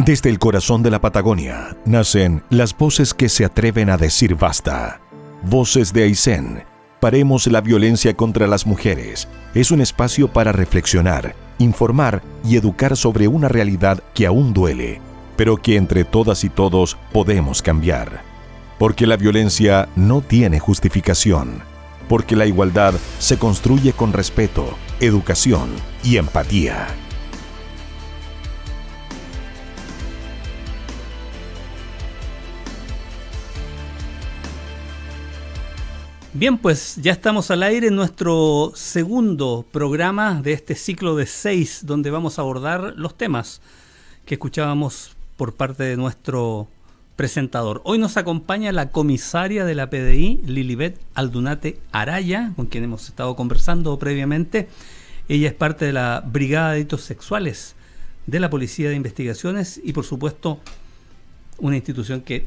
Desde el corazón de la Patagonia nacen las voces que se atreven a decir basta. Voces de Aysén. Paremos la violencia contra las mujeres. Es un espacio para reflexionar, informar y educar sobre una realidad que aún duele, pero que entre todas y todos podemos cambiar. Porque la violencia no tiene justificación. Porque la igualdad se construye con respeto, educación y empatía. Bien, pues ya estamos al aire en nuestro segundo programa de este ciclo de 6, donde vamos a abordar los temas que escuchábamos por parte de nuestro presentador. Hoy nos acompaña la comisaria de la PDI, Lilibet Aldunate Araya, con quien hemos estado conversando previamente. Ella es parte de la Brigada de Delitos Sexuales de la Policía de Investigaciones y, por supuesto, una institución que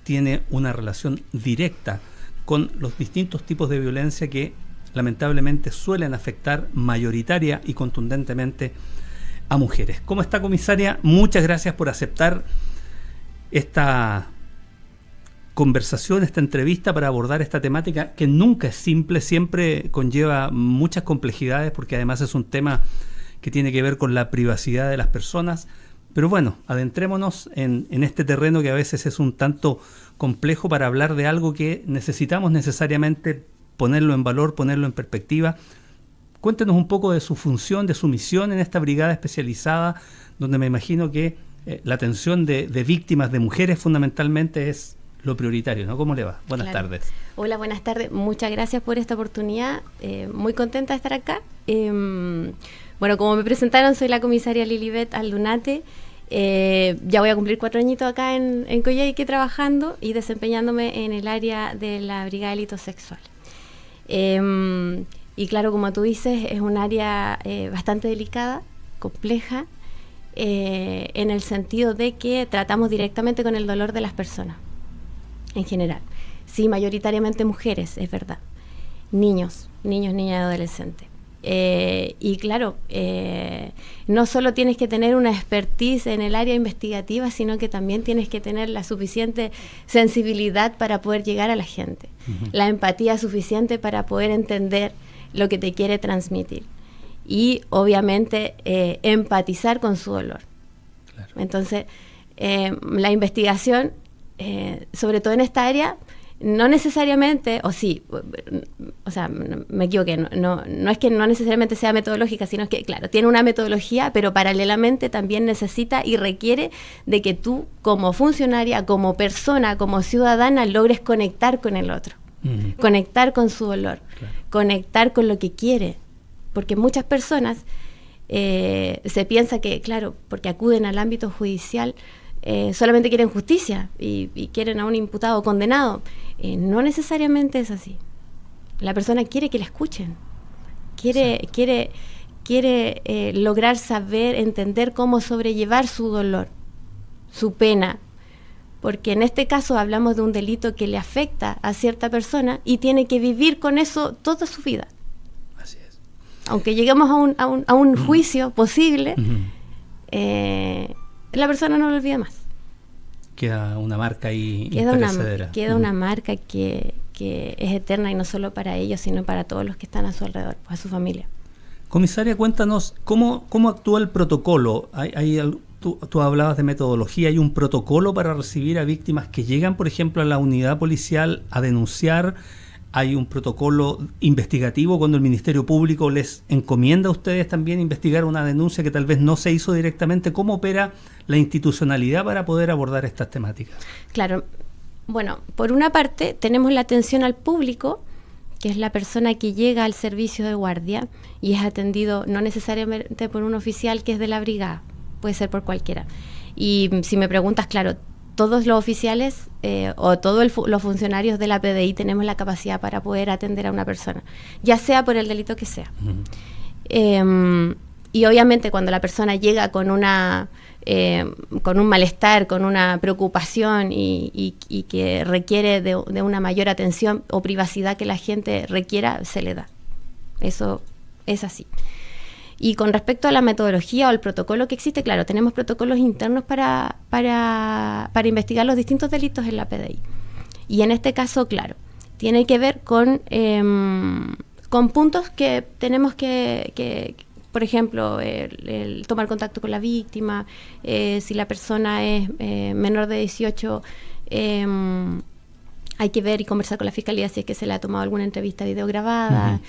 tiene una relación directa con los distintos tipos de violencia que lamentablemente suelen afectar mayoritaria y contundentemente a mujeres. ¿Cómo está, comisaria? Muchas gracias por aceptar esta conversación, esta entrevista para abordar esta temática que nunca es simple, siempre conlleva muchas complejidades porque además es un tema que tiene que ver con la privacidad de las personas. Pero bueno, adentrémonos en este terreno que a veces es un tanto complejo para hablar de algo que necesitamos necesariamente ponerlo en valor, ponerlo en perspectiva. Cuéntenos un poco de su función, de su misión en esta brigada especializada, donde me imagino que la atención de víctimas, de mujeres fundamentalmente es lo prioritario, ¿no? ¿Cómo le va? Buenas tardes. Hola, buenas tardes. Muchas gracias por esta oportunidad. Muy contenta de estar acá. Bueno, como me presentaron, soy la comisaria Lilibet Aldunate. Ya voy a cumplir 4 añitos acá en Coyhaique trabajando y desempeñándome en el área de la Brigada de Delitos Sexuales. Y claro, como tú dices, es un área bastante delicada, compleja, en el sentido de que tratamos directamente con el dolor de las personas, en general. Sí, mayoritariamente mujeres, es verdad. Niños, niñas y adolescentes. Y claro, no solo tienes que tener una expertise en el área investigativa, sino que también tienes que tener la suficiente sensibilidad para poder llegar a la gente, la empatía suficiente para poder entender lo que te quiere transmitir y obviamente empatizar con su dolor. Claro. Entonces, la investigación, sobre todo en esta área, no necesariamente, me equivoqué, no es que no necesariamente sea metodológica, sino que, claro, tiene una metodología, pero paralelamente también necesita y requiere de que tú, como funcionaria, como persona, como ciudadana, logres conectar con el otro, conectar con su dolor, claro, conectar con lo que quiere, porque muchas personas se piensa que, claro, porque acuden al ámbito judicial, solamente quieren justicia y quieren a un imputado condenado. No necesariamente es así. La persona quiere que la escuchen, quiere lograr saber, entender cómo sobrellevar su dolor, su pena, porque en este caso hablamos de un delito que le afecta a cierta persona y tiene que vivir con eso toda su vida. Así es. Aunque lleguemos a un juicio posible, la persona no lo olvida más. Queda una marca ahí imperecedera. Queda una marca que es eterna y no solo para ellos, sino para todos los que están a su alrededor, a su familia. Comisaria, cuéntanos, ¿cómo actúa el protocolo? Tú hablabas de metodología, ¿hay un protocolo para recibir a víctimas que llegan, por ejemplo, a la unidad policial a denunciar? ¿Hay un protocolo investigativo cuando el Ministerio Público les encomienda a ustedes también investigar una denuncia que tal vez no se hizo directamente? ¿Cómo opera la institucionalidad para poder abordar estas temáticas? Claro, bueno, por una parte tenemos la atención al público, que es la persona que llega al servicio de guardia y es atendido no necesariamente por un oficial que es de la brigada, puede ser por cualquiera. Y si me preguntas, claro, todos los oficiales o todos los funcionarios de la PDI tenemos la capacidad para poder atender a una persona, ya sea por el delito que sea. Y obviamente cuando la persona llega con un malestar, con una preocupación y que requiere de una mayor atención o privacidad que la gente requiera, se le da. Eso es así. Y con respecto a la metodología o el protocolo que existe, claro, tenemos protocolos internos para investigar los distintos delitos en la PDI. Y en este caso, claro, tiene que ver con puntos que tenemos que por ejemplo, el tomar contacto con la víctima, si la persona es menor de 18, hay que ver y conversar con la fiscalía si es que se le ha tomado alguna entrevista videograbada,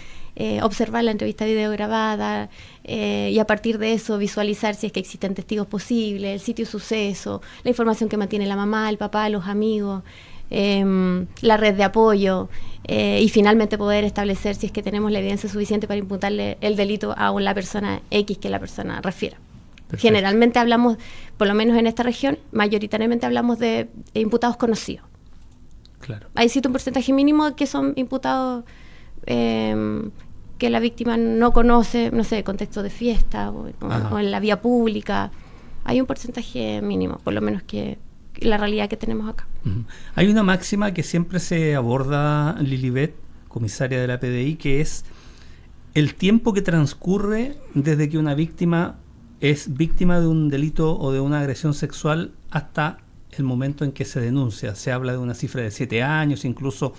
observar la entrevista videograbada y a partir de eso visualizar si es que existen testigos posibles, el sitio de suceso, la información que mantiene la mamá, el papá, los amigos, la red de apoyo y finalmente poder establecer si es que tenemos la evidencia suficiente para imputarle el delito a la persona X que la persona refiera. Perfecto. Generalmente hablamos, por lo menos en esta región, mayoritariamente hablamos de imputados conocidos. Claro. Hay cierto un porcentaje mínimo que son imputados que la víctima no conoce, no sé, contexto de fiesta o en la vía pública. Hay un porcentaje mínimo, por lo menos que la realidad que tenemos acá. Hay una máxima que siempre se aborda, Lilibet, comisaria de la PDI, que es el tiempo que transcurre desde que una víctima es víctima de un delito o de una agresión sexual hasta el momento en que se denuncia. Se habla de una cifra de 7 años, incluso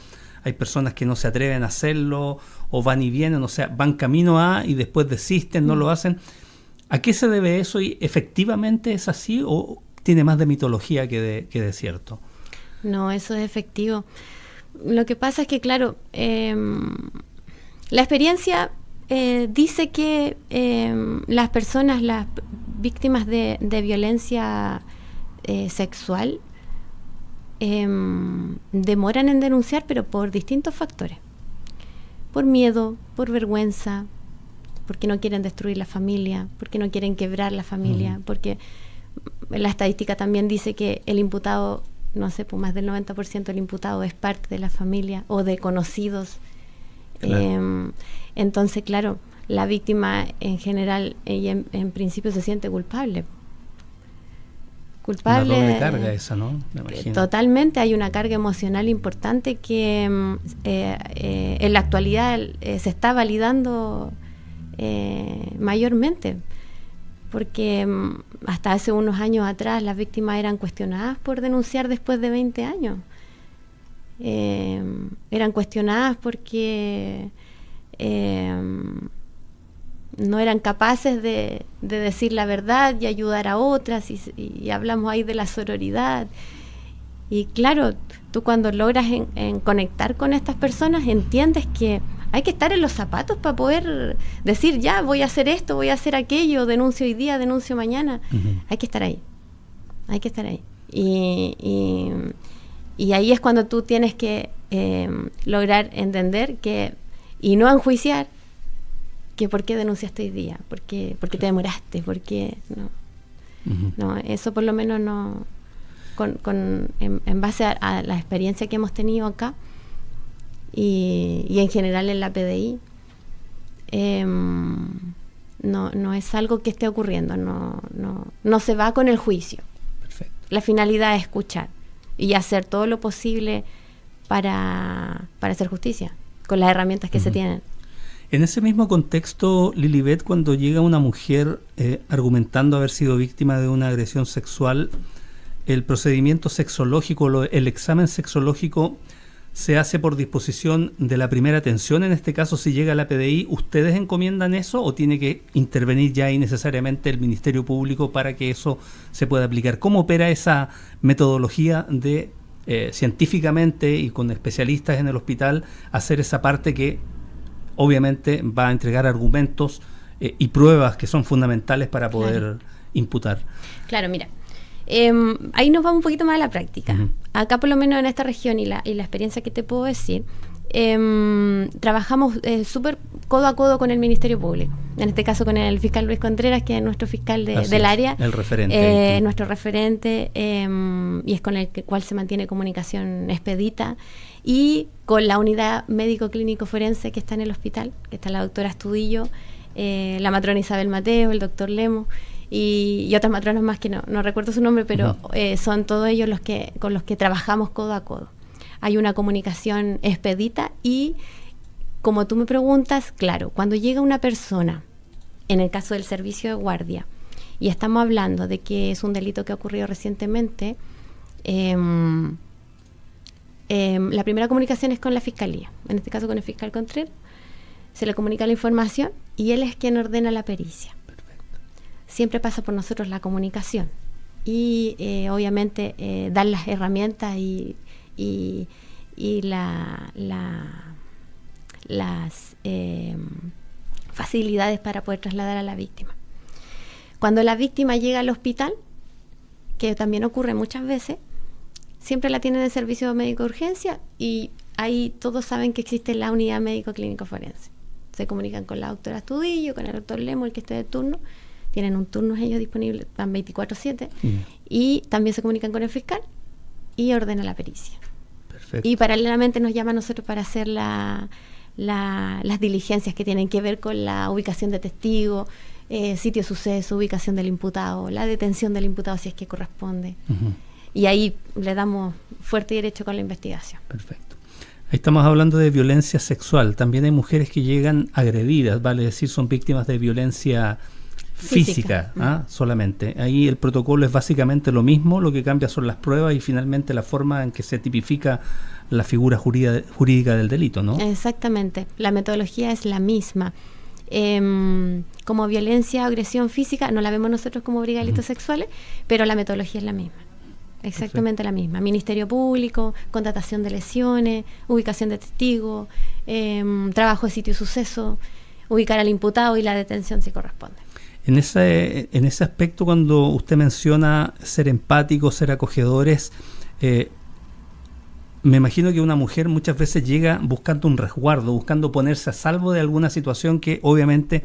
hay personas que no se atreven a hacerlo o van y vienen, o sea, van camino a y después desisten, no lo hacen. ¿A qué se debe eso y efectivamente es así o tiene más de mitología que de cierto? No, eso es efectivo. Lo que pasa es que, claro, la experiencia dice que las personas, las víctimas de violencia sexual, demoran en denunciar, pero por distintos factores. Por miedo, por vergüenza, porque no quieren destruir la familia, porque no quieren quebrar la familia, porque la estadística también dice que el imputado, no sé, pues más del 90% del imputado es parte de la familia o de conocidos. Claro. Entonces, claro, la víctima en general, ella en principio se siente culpable. Una doble carga esa, ¿no? Me imagino. Totalmente, hay una carga emocional importante que en la actualidad se está validando mayormente. Porque hasta hace unos años atrás las víctimas eran cuestionadas por denunciar después de 20 años. Eran cuestionadas porque no eran capaces de decir la verdad y ayudar a otras, y hablamos ahí de la sororidad. Y claro, tú cuando logras en conectar con estas personas, entiendes que hay que estar en los zapatos para poder decir, ya, voy a hacer esto, voy a hacer aquello, denuncio hoy día, denuncio mañana. Hay que estar ahí. Hay que estar ahí. Y ahí es cuando tú tienes que lograr entender que, y no enjuiciar, que por qué denunciaste hoy día, por qué te demoraste, por qué no. No, eso por lo menos no, en base a la experiencia que hemos tenido acá, y en general en la PDI, no es algo que esté ocurriendo, no se va con el juicio. Perfecto. La finalidad es escuchar y hacer todo lo posible para hacer justicia con las herramientas que se tienen. En ese mismo contexto, Lilibet, cuando llega una mujer argumentando haber sido víctima de una agresión sexual, el procedimiento sexológico, el examen sexológico, ¿se hace por disposición de la primera atención? En este caso, si llega a la PDI, ¿ustedes encomiendan eso o tiene que intervenir ya ahí necesariamente el Ministerio Público para que eso se pueda aplicar? ¿Cómo opera esa metodología de científicamente y con especialistas en el hospital hacer esa parte que obviamente va a entregar argumentos y pruebas que son fundamentales para poder imputar? Claro, mira. Ahí nos vamos un poquito más a la práctica. Acá por lo menos en esta región y la experiencia que te puedo decir, trabajamos súper codo a codo con el Ministerio Público, en este caso con el fiscal Luis Contreras, que es nuestro fiscal del área, el referente, nuestro referente, y es con el cual se mantiene comunicación expedita, y con la unidad médico-clínico forense que está en el hospital, que está la doctora Astudillo, la matrona Isabel Mateo, el doctor Lemo, y otras matronas más que no recuerdo su nombre, pero son todos ellos con los que trabajamos codo a codo. Hay una comunicación expedita y, como tú me preguntas, claro, cuando llega una persona en el caso del servicio de guardia, y estamos hablando de que es un delito que ha ocurrido recientemente, la primera comunicación es con la Fiscalía, en este caso con el fiscal Contreras, se le comunica la información y él es quien ordena la pericia. Perfecto. Siempre pasa por nosotros la comunicación y obviamente dar las herramientas y las facilidades para poder trasladar a la víctima. Cuando la víctima llega al hospital, que también ocurre muchas veces, siempre la tienen en el servicio médico de urgencia y ahí todos saben que existe la unidad médico-clínico forense. Se comunican con la doctora Astudillo, con el doctor Lemo, el que esté de turno. Tienen un turno ellos disponible, están 24/7. Y también se comunican con el fiscal y ordena la pericia. Perfecto. Y paralelamente nos llama a nosotros para hacer las diligencias que tienen que ver con la ubicación de testigos, sitio de suceso, ubicación del imputado, la detención del imputado si es que corresponde. Y ahí le damos fuerte y derecho con la investigación. Perfecto. Ahí estamos hablando de violencia sexual. También hay mujeres que llegan agredidas, vale decir, son víctimas de violencia física. Solamente. Ahí el protocolo es básicamente lo mismo, lo que cambia son las pruebas y finalmente la forma en que se tipifica la figura jurídica del delito, ¿no? Exactamente. La metodología es la misma. Como violencia o agresión física, no la vemos nosotros como delitos sexuales, pero la metodología es la misma. Exactamente. Perfecto. La misma. Ministerio Público, contratación de lesiones, ubicación de testigos, trabajo de sitio y suceso, ubicar al imputado y la detención si corresponde. En ese aspecto, cuando usted menciona ser empáticos, ser acogedores, me imagino que una mujer muchas veces llega buscando un resguardo, buscando ponerse a salvo de alguna situación que obviamente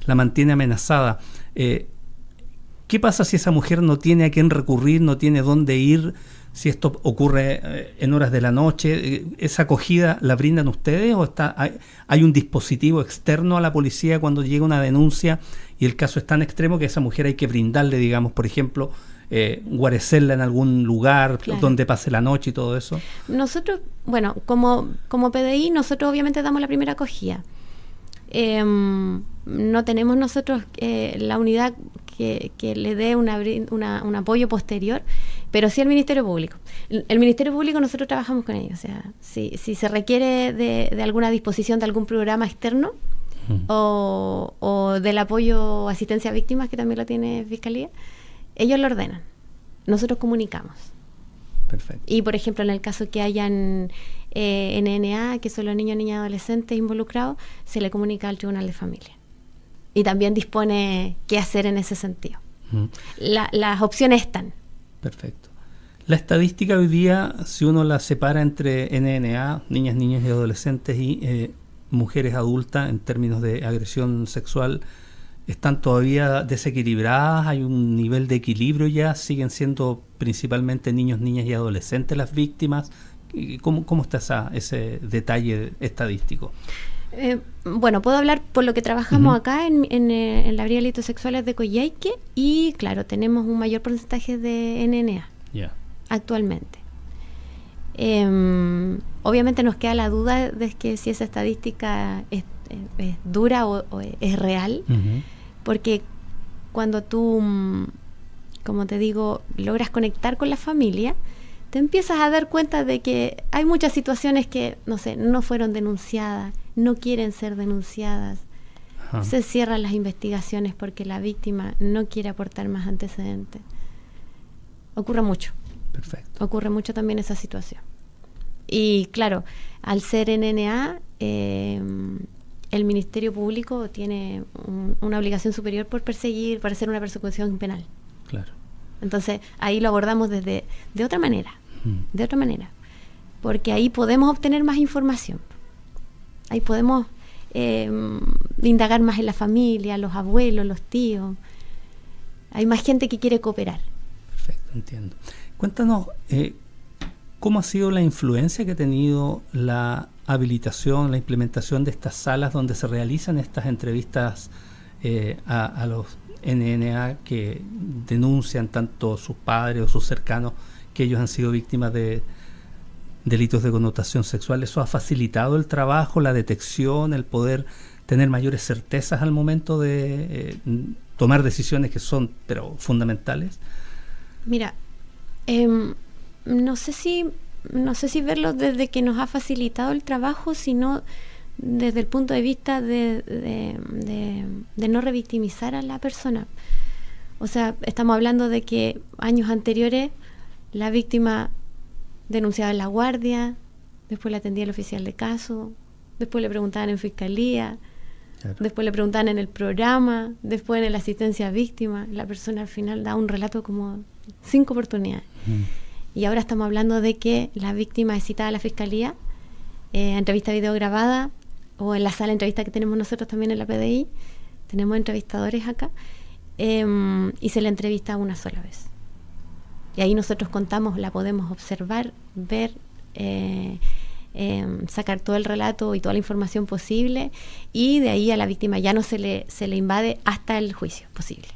la mantiene amenazada. ¿Qué pasa si esa mujer no tiene a quién recurrir, no tiene dónde ir, si esto ocurre en horas de la noche? ¿Esa acogida la brindan ustedes o hay un dispositivo externo a la policía cuando llega una denuncia y el caso es tan extremo que a esa mujer hay que brindarle, digamos, por ejemplo, guarecerla en algún lugar, claro, donde pase la noche y todo eso? Nosotros, bueno, como PDI, nosotros obviamente damos la primera acogida. No tenemos nosotros la unidad que le dé un apoyo posterior, pero sí al Ministerio Público. El Ministerio Público nosotros trabajamos con ellos, o sea, si se requiere de alguna disposición de algún programa externo o del apoyo asistencia a víctimas, que también lo tiene Fiscalía, ellos lo ordenan, nosotros comunicamos. Perfecto. Y por ejemplo, en el caso que hayan NNA, que son los niños, niñas y adolescentes involucrados, se le comunica al Tribunal de Familia. Y también dispone qué hacer en ese sentido. Las opciones están. Perfecto. La estadística hoy día, si uno la separa entre NNA, niñas, niños y adolescentes, y mujeres adultas en términos de agresión sexual, ¿están todavía desequilibradas? ¿Hay un nivel de equilibrio ya? ¿Siguen siendo principalmente niños, niñas y adolescentes las víctimas? ¿Cómo está ese detalle estadístico? Bueno, puedo hablar por lo que trabajamos acá en la Brigada de Delitos Sexuales de Coyhaique, y claro, tenemos un mayor porcentaje de NNA actualmente. Obviamente nos queda la duda de que si esa estadística es dura o es real, porque cuando tú, como te digo, logras conectar con la familia, te empiezas a dar cuenta de que hay muchas situaciones que, no sé, no fueron denunciadas, no quieren ser denunciadas. Se cierran las investigaciones porque la víctima no quiere aportar más antecedentes. Ocurre mucho. Perfecto. Ocurre mucho también esa situación. Y claro, al ser NNA, el Ministerio Público tiene una obligación superior por perseguir, para hacer una persecución penal. Claro. Entonces, ahí lo abordamos de otra manera. De otra manera. Porque ahí podemos obtener más información. Ahí podemos indagar más en la familia, los abuelos, los tíos. Hay más gente que quiere cooperar. Perfecto, entiendo. Cuéntanos, ¿cómo ha sido la influencia que ha tenido la habilitación, la implementación de estas salas donde se realizan estas entrevistas a los NNA que denuncian tanto sus padres o sus cercanos que ellos han sido víctimas de delitos de connotación sexual? ¿Eso ha facilitado el trabajo, la detección, el poder tener mayores certezas al momento de tomar decisiones que son pero fundamentales? Mira, no sé si verlo desde que nos ha facilitado el trabajo, sino desde el punto de vista de no revictimizar a la persona. O sea, estamos hablando de que años anteriores la víctima denunciaba en la guardia, después la atendía el oficial de caso, después le preguntaban en fiscalía, claro, después le preguntaban en el programa, después en la asistencia a víctima. La persona al final da un relato como 5 oportunidades. Y ahora estamos hablando de que la víctima es citada a la fiscalía, entrevista video grabada, o en la sala de entrevista que tenemos nosotros también en la PDI, tenemos entrevistadores acá, y se le entrevista una sola vez. Y ahí nosotros contamos, la podemos observar, ver, sacar todo el relato y toda la información posible, y de ahí a la víctima ya no se le invade hasta el juicio posible.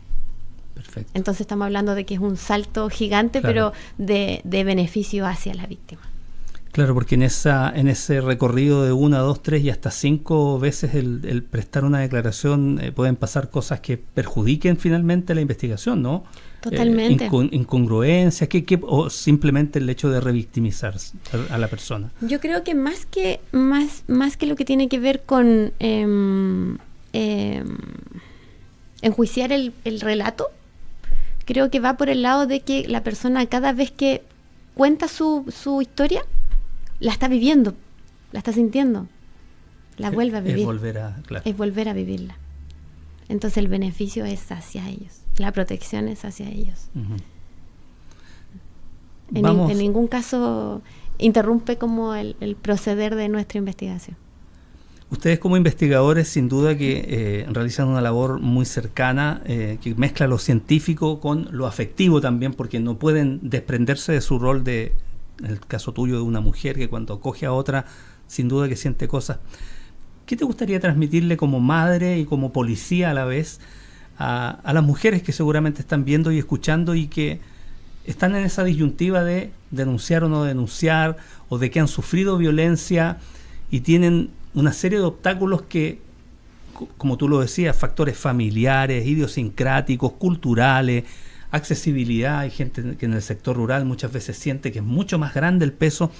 Perfecto. Entonces estamos hablando de que es un salto gigante, claro, pero de beneficio hacia la víctima. Claro, porque en ese recorrido de 1, 2, 3 y hasta 5 veces el prestar una declaración pueden pasar cosas que perjudiquen finalmente la investigación, ¿no? Totalmente. Incongruencias, o simplemente el hecho de revictimizar a la persona. Yo creo que más que lo que tiene que ver con enjuiciar el relato, creo que va por el lado de que la persona cada vez que cuenta su historia, la está viviendo, la está sintiendo, la vuelve a vivir. Es volver a vivirla. Entonces el beneficio es hacia ellos, la protección es hacia ellos. Uh-huh. En ningún caso interrumpe como el proceder de nuestra investigación. Ustedes como investigadores sin duda que realizan una labor muy cercana, que mezcla lo científico con lo afectivo también, porque no pueden desprenderse de su rol en el caso tuyo de una mujer que cuando acoge a otra sin duda que siente cosas. ¿Qué te gustaría transmitirle como madre y como policía a la vez a las mujeres que seguramente están viendo y escuchando y que están en esa disyuntiva de denunciar o no denunciar, o de que han sufrido violencia y tienen una serie de obstáculos que, como tú lo decías, factores familiares, idiosincráticos, culturales, accesibilidad? Hay gente que en el sector rural muchas veces siente que es mucho más grande el peso.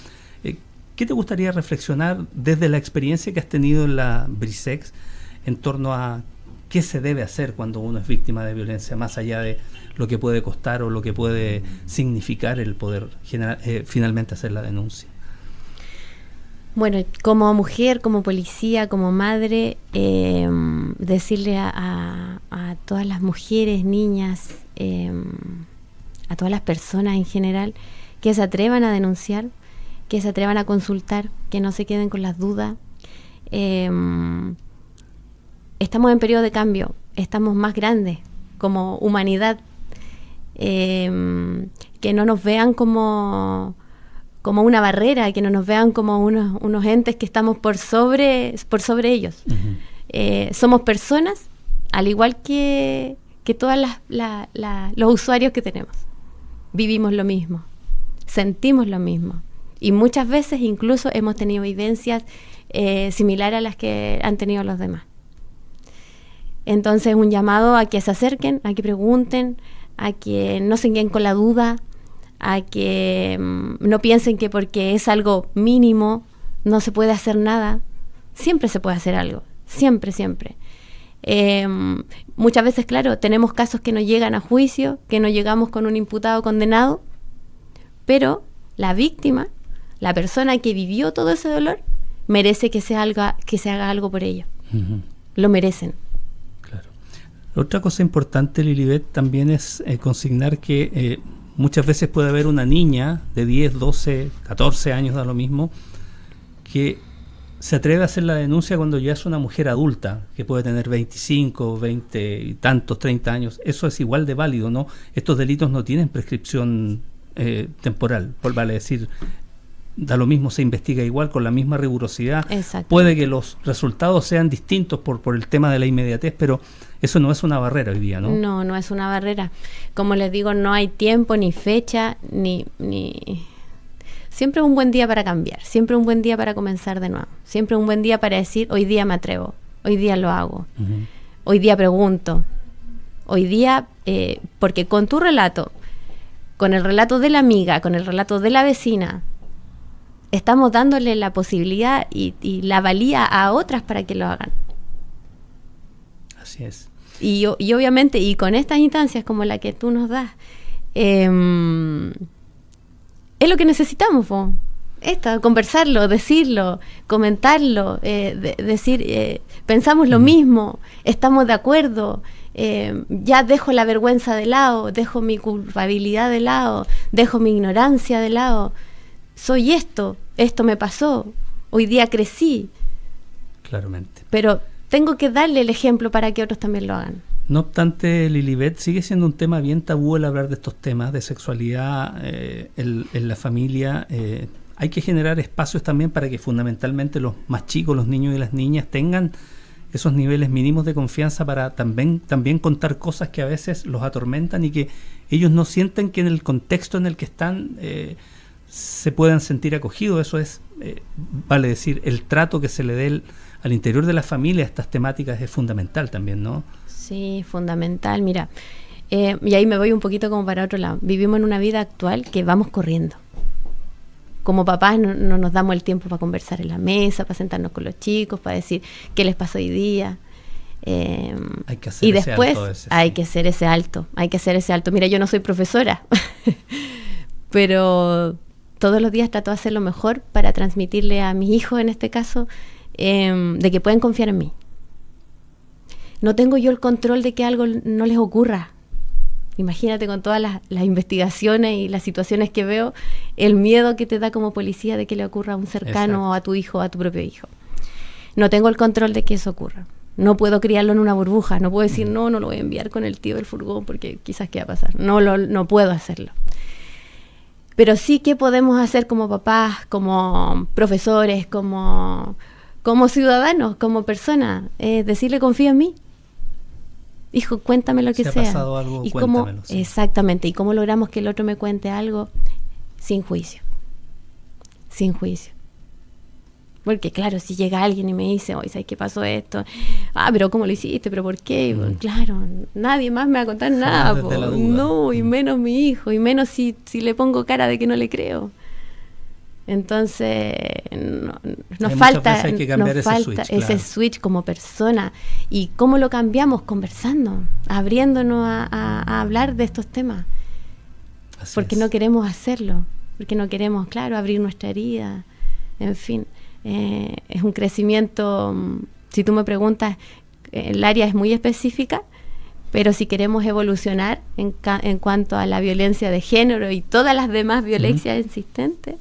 ¿Qué te gustaría reflexionar desde la experiencia que has tenido en la BRISEX en torno a qué se debe hacer cuando uno es víctima de violencia, más allá de lo que puede costar o lo que puede significar el poder finalmente hacer la denuncia? Bueno, como mujer, como policía, como madre, decirle a todas las mujeres, niñas, a todas las personas en general, que se atrevan a denunciar, que se atrevan a consultar, que no se queden con las dudas. Estamos en periodo de cambio, estamos más grandes como humanidad, que no nos vean como una barrera, que no nos vean como unos entes que estamos por sobre ellos. Uh-huh. Somos personas, al igual que todas los usuarios que tenemos. Vivimos lo mismo, sentimos lo mismo, y muchas veces incluso hemos tenido vivencias similares a las que han tenido los demás. Entonces, un llamado a que se acerquen, a que pregunten, a que no se queden con la duda, a que no piensen que porque es algo mínimo no se puede hacer nada. Siempre se puede hacer algo, siempre. Muchas veces, claro, tenemos casos que no llegan a juicio, que no llegamos con un imputado condenado, pero la víctima, la persona que vivió todo ese dolor, merece que se haga algo por ella. Uh-huh. Lo merecen. Claro. Otra cosa importante, Lilibet, también es consignar que muchas veces puede haber una niña de 10, 12, 14 años, da lo mismo, que se atreve a hacer la denuncia cuando ya es una mujer adulta, que puede tener 25, 20 y tantos, 30 años. Eso es igual de válido, ¿no? Estos delitos no tienen prescripción temporal, vale decir, da lo mismo, se investiga igual, con la misma rigurosidad. Puede que los resultados sean distintos por el tema de la inmediatez, pero eso no es una barrera hoy día, ¿no? No es una barrera. Como les digo, no hay tiempo, ni fecha, ni... Siempre es un buen día para cambiar, siempre es un buen día para comenzar de nuevo, siempre es un buen día para decir, hoy día me atrevo, hoy día lo hago. Hoy día pregunto. Hoy día, porque con tu relato, con el relato de la amiga, con el relato de la vecina, estamos dándole la posibilidad y la valía a otras para que lo hagan. Así es. Y obviamente, y con estas instancias como la que tú nos das, es lo que necesitamos, po. Conversarlo, decirlo, comentarlo, decir, pensamos lo mismo, estamos de acuerdo, ya dejo la vergüenza de lado, dejo mi culpabilidad de lado, dejo mi ignorancia de lado, soy esto me pasó, hoy día crecí. Claramente. Pero tengo que darle el ejemplo para que otros también lo hagan. No obstante, Lilibet, sigue siendo un tema bien tabú el hablar de estos temas de sexualidad en la familia. Hay que generar espacios también para que fundamentalmente los más chicos, los niños y las niñas, tengan esos niveles mínimos de confianza para también contar cosas que a veces los atormentan y que ellos no sienten que en el contexto en el que están se puedan sentir acogidos. Eso es, vale decir, el trato que se le dé al interior de la familia a estas temáticas es fundamental también, ¿no? Sí, fundamental. Mira, y ahí me voy un poquito como para otro lado. Vivimos en una vida actual que vamos corriendo. Como papás no nos damos el tiempo para conversar en la mesa, para sentarnos con los chicos, para decir qué les pasó hoy día. Hay que hacer y después ese alto ese, hay sí. que hacer ese alto, hay que hacer ese alto. Mira, yo no soy profesora, pero todos los días trato de hacer lo mejor para transmitirle a mis hijos, en este caso, de que pueden confiar en mí. No tengo yo el control de que algo no les ocurra. Imagínate con todas las investigaciones y las situaciones que veo, el miedo que te da como policía de que le ocurra a un cercano. Exacto. O a tu hijo o a tu propio hijo. No tengo el control de que eso ocurra. No puedo criarlo en una burbuja. No puedo decir, no lo voy a enviar con el tío del furgón porque quizás qué va a pasar. No puedo hacerlo. Pero sí que podemos hacer como papás, como profesores, como ciudadanos, como personas. Decirle, confía en mí. Hijo, cuéntame lo que sea. Si ha pasado algo, y cuéntamelo. Sí. Exactamente. ¿Y cómo logramos que el otro me cuente algo? Sin juicio. Sin juicio. Porque claro, si llega alguien y me dice, oye, ¿sabes qué pasó esto? Pero ¿cómo lo hiciste? ¿Pero por qué? Claro, nadie más me va a contar nada. No, y menos mi hijo, y menos si le pongo cara de que no le creo. Entonces, nos falta ese switch como persona. ¿Y cómo lo cambiamos? Conversando, abriéndonos a hablar de estos temas. Porque no queremos hacerlo, porque no queremos, claro, abrir nuestra herida. En fin, es un crecimiento, si tú me preguntas, el área es muy específica, pero si queremos evolucionar en cuanto a la violencia de género y todas las demás violencias existentes,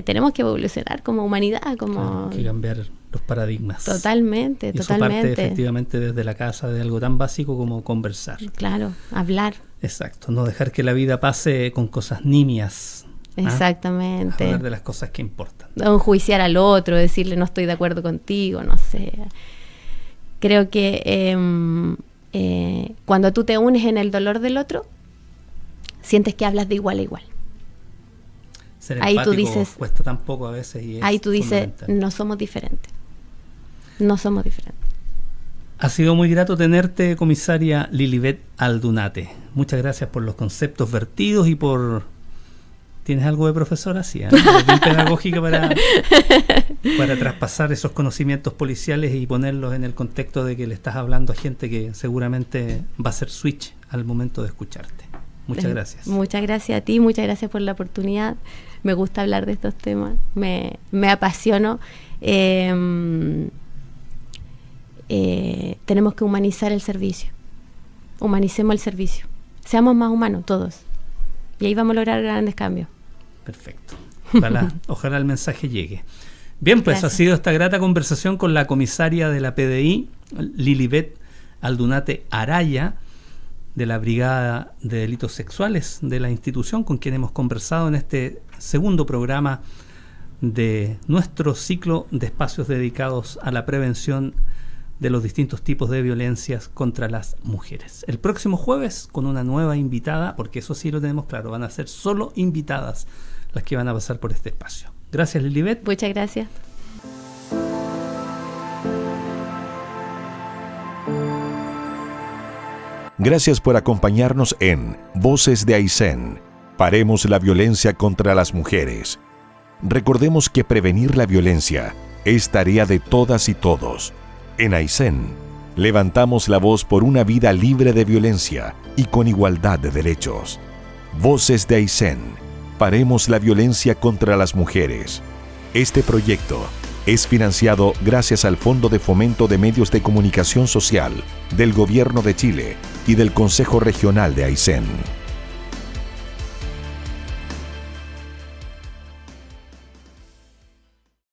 tenemos que evolucionar como humanidad, Claro, hay que cambiar los paradigmas. Totalmente. Eso parte efectivamente desde la casa, de algo tan básico como conversar. Claro, hablar. Exacto, no dejar que la vida pase con cosas nimias. Exactamente. Hablar de las cosas que importan. No enjuiciar al otro, decirle no estoy de acuerdo contigo, no sé. Creo que cuando tú te unes en el dolor del otro, sientes que hablas de igual a igual. Ser empático, ahí tú dices, cuesta tan poco a veces. Y ahí tú dices, no somos diferentes. No somos diferentes. Ha sido muy grato tenerte, comisaria Lilibet Aldunate. Muchas gracias por los conceptos vertidos y por... ¿Tienes algo de profesora? Sí, ¿eh? Bien pedagógica para traspasar esos conocimientos policiales y ponerlos en el contexto de que le estás hablando a gente que seguramente va a hacer switch al momento de escucharte. Muchas gracias. Muchas gracias a ti, muchas gracias por la oportunidad. Me gusta hablar de estos temas, me apasiono. Tenemos que humanizar el servicio. Humanicemos el servicio. Seamos más humanos todos. Y ahí vamos a lograr grandes cambios. Perfecto. Ojalá el mensaje llegue. Bien, pues gracias. Ha sido esta grata conversación con la comisaria de la PDI, Lilibet Aldunate Araya, de la Brigada de Delitos Sexuales de la institución, con quien hemos conversado en este segundo programa de nuestro ciclo de espacios dedicados a la prevención de los distintos tipos de violencias contra las mujeres. El próximo jueves con una nueva invitada, porque eso sí lo tenemos claro, van a ser solo invitadas las que van a pasar por este espacio. Gracias, Lilibet. Muchas gracias. Gracias por acompañarnos en Voces de Aysén. Paremos la violencia contra las mujeres. Recordemos que prevenir la violencia es tarea de todas y todos. En Aysén, levantamos la voz por una vida libre de violencia y con igualdad de derechos. Voces de Aysén. Paremos la violencia contra las mujeres. Este proyecto es financiado gracias al Fondo de Fomento de Medios de Comunicación Social del Gobierno de Chile y del Consejo Regional de Aysén.